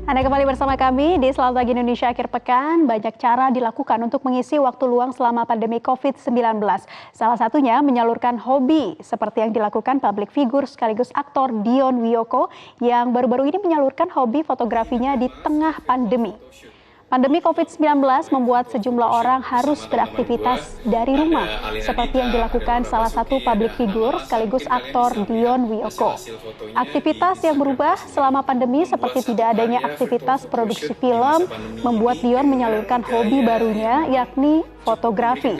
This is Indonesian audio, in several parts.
Anda kembali bersama kami di Selamat Pagi Indonesia akhir pekan. Banyak cara dilakukan untuk mengisi waktu luang selama pandemi COVID-19. Salah satunya menyalurkan hobi, seperti yang dilakukan public figure sekaligus aktor Dion Wiyoko yang baru-baru ini menyalurkan hobi fotografinya di tengah pandemi. Pandemi COVID-19 membuat sejumlah orang harus beraktivitas dari rumah, seperti yang dilakukan salah satu public figure sekaligus aktor Dion Wiyoko. Aktivitas yang berubah selama pandemi seperti tidak adanya aktivitas produksi film, membuat Dion menyalurkan hobi barunya, yakni fotografi.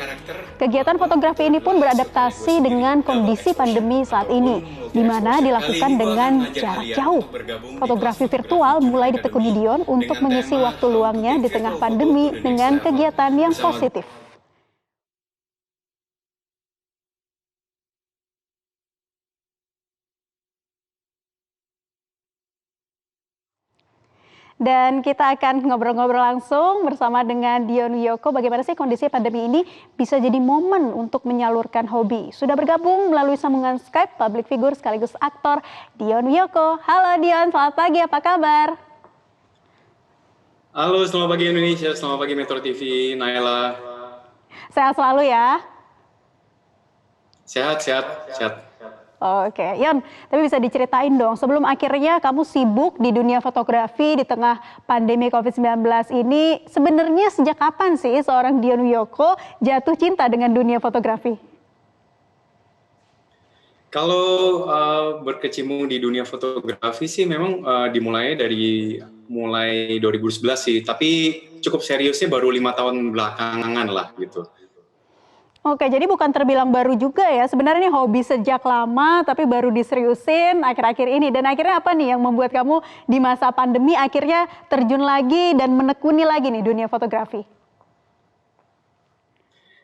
Kegiatan fotografi ini pun beradaptasi dengan kondisi pandemi saat ini, di mana dilakukan dengan jarak jauh. Fotografi virtual mulai ditekuni Dion untuk mengisi waktu luangnya di tengah pandemi dengan kegiatan yang positif. Dan kita akan ngobrol-ngobrol langsung bersama dengan Dion Wiyoko. Bagaimana sih kondisi pandemi ini bisa jadi momen untuk menyalurkan hobi? Sudah bergabung melalui sambungan Skype public figure sekaligus aktor Dion Wiyoko. Halo Dion, selamat pagi, apa kabar? Halo, selamat pagi Indonesia, selamat pagi Metro TV, Naila. Sehat selalu ya? Sehat. Oke, Yon, tapi bisa diceritain dong, sebelum akhirnya kamu sibuk di dunia fotografi di tengah pandemi COVID-19 ini, sebenarnya sejak kapan sih seorang Dion Wiyoko jatuh cinta dengan dunia fotografi? Kalau berkecimpung di dunia fotografi sih memang dimulai dari mulai 2011 sih, tapi cukup seriusnya baru 5 tahun belakangan lah gitu. Oke, jadi bukan terbilang baru juga ya. Sebenarnya ini hobi sejak lama, tapi baru diseriusin akhir-akhir ini. Dan akhirnya apa nih yang membuat kamu di masa pandemi akhirnya terjun lagi dan menekuni lagi nih dunia fotografi?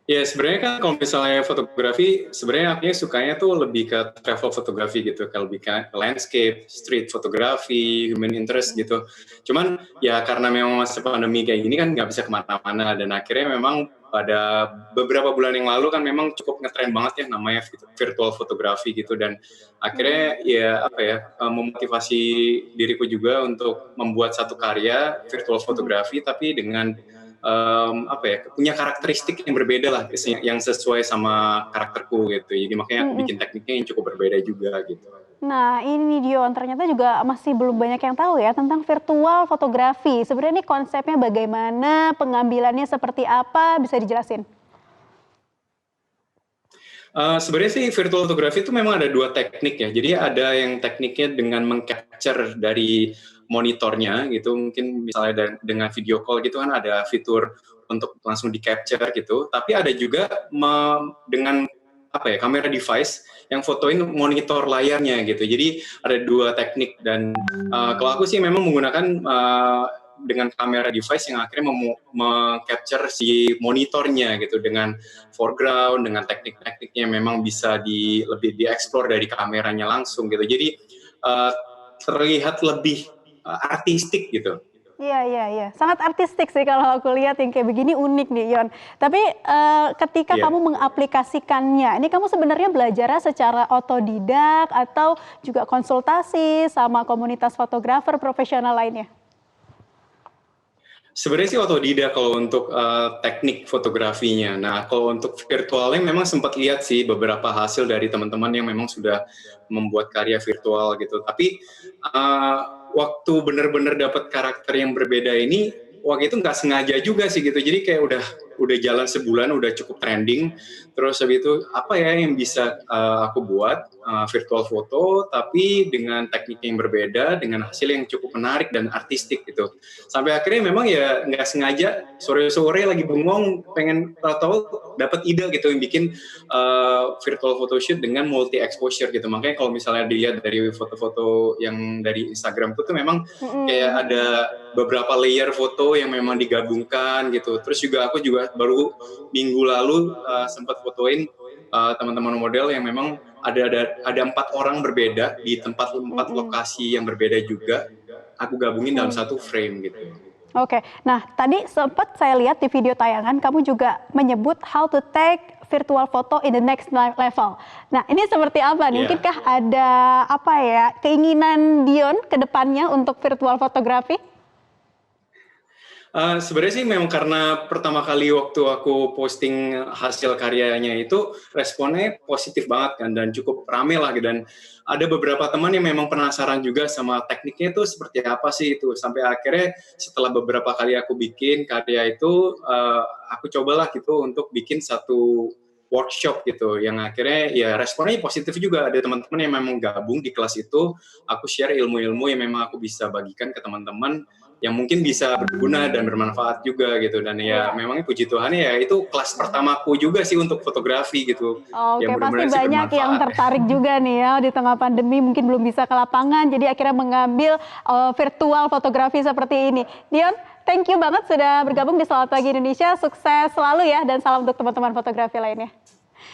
Ya sebenarnya kan kalau misalnya fotografi, sebenarnya aku sukanya tuh lebih ke travel fotografi gitu, kayak lebih ke landscape, street fotografi, human interest gitu. Cuman ya karena memang masa pandemi kayak gini kan nggak bisa kemana-mana, dan akhirnya memang pada beberapa bulan yang lalu kan memang cukup ngetren banget ya namanya virtual fotografi gitu, dan akhirnya ya memotivasi diriku juga untuk membuat satu karya virtual fotografi tapi dengan punya karakteristik yang berbeda lah, yang sesuai sama karakterku gitu. Jadi makanya aku bikin tekniknya yang cukup berbeda juga gitu. Nah ini Dion, ternyata juga masih belum banyak yang tahu ya tentang virtual fotografi. Sebenarnya ini konsepnya bagaimana, pengambilannya seperti apa, bisa dijelasin? Sebenarnya sih virtual fotografi itu memang ada 2 teknik ya. Jadi ada yang tekniknya dengan meng-capture dari monitornya gitu, mungkin misalnya dengan video call gitu kan ada fitur untuk langsung di-capture gitu. Tapi ada juga dengan kamera device yang fotoin monitor layarnya gitu. Jadi ada 2 teknik, dan kalau aku sih memang menggunakan dengan kamera device yang akhirnya meng-capture si monitornya gitu dengan foreground, dengan teknik-tekniknya memang bisa lebih dieksplor dari kameranya langsung gitu. Jadi terlihat lebih artistik gitu. Iya. Sangat artistik sih kalau aku lihat yang kayak begini, unik nih Yon. Tapi ketika kamu mengaplikasikannya, ini kamu sebenarnya belajarnya secara otodidak atau juga konsultasi sama komunitas fotografer profesional lainnya? Sebenarnya sih otodidak kalau untuk teknik fotografinya. Nah, kalau untuk virtualnya memang sempat lihat sih beberapa hasil dari teman-teman yang memang sudah membuat karya virtual gitu. Tapi waktu benar-benar dapat karakter yang berbeda ini, waktu itu nggak sengaja juga sih gitu. Jadi kayak udah jalan sebulan, udah cukup trending. Terus habis itu apa ya yang bisa aku buat virtual foto, tapi dengan teknik yang berbeda, dengan hasil yang cukup menarik dan artistik gitu. Sampai akhirnya memang ya nggak sengaja sore-sore lagi bengong pengen tahu dapat ide gitu yang bikin virtual photoshoot dengan multi exposure gitu. Makanya kalau misalnya dilihat dari foto-foto yang dari Instagram itu tuh memang kayak ada beberapa layer foto yang memang digabungkan gitu. Terus juga aku juga baru minggu lalu sempat fotoin teman-teman model yang memang ada 4 orang berbeda di tempat lokasi yang berbeda juga. Aku gabungin dalam satu frame gitu. Oke, nah tadi sempat saya lihat di video tayangan kamu juga menyebut how to take virtual photo in the next level. Nah ini seperti apa nih? Mungkinkah ada keinginan Dion ke depannya untuk virtual fotografi? Sebenarnya sih memang karena pertama kali waktu aku posting hasil karyanya itu responnya positif banget kan dan cukup rame lah gitu. Dan ada beberapa teman yang memang penasaran juga sama tekniknya itu seperti apa sih itu. Sampai akhirnya setelah beberapa kali aku bikin karya itu, aku cobalah gitu untuk bikin satu workshop gitu yang akhirnya ya responnya positif juga. Ada teman-teman yang memang gabung di kelas itu, aku share ilmu-ilmu yang memang aku bisa bagikan ke teman-teman yang mungkin bisa berguna dan bermanfaat juga gitu. Dan ya memangnya puji Tuhan ya itu kelas pertamaku juga sih untuk fotografi gitu, Oke, yang pasti benar-benar sih banyak yang bermanfaat. tertarik juga nih ya di tengah pandemi mungkin belum bisa ke lapangan, jadi akhirnya mengambil virtual fotografi seperti ini. Dion, thank you banget sudah bergabung di Selamat Pagi Indonesia. Sukses selalu ya dan salam untuk teman-teman fotografi lainnya.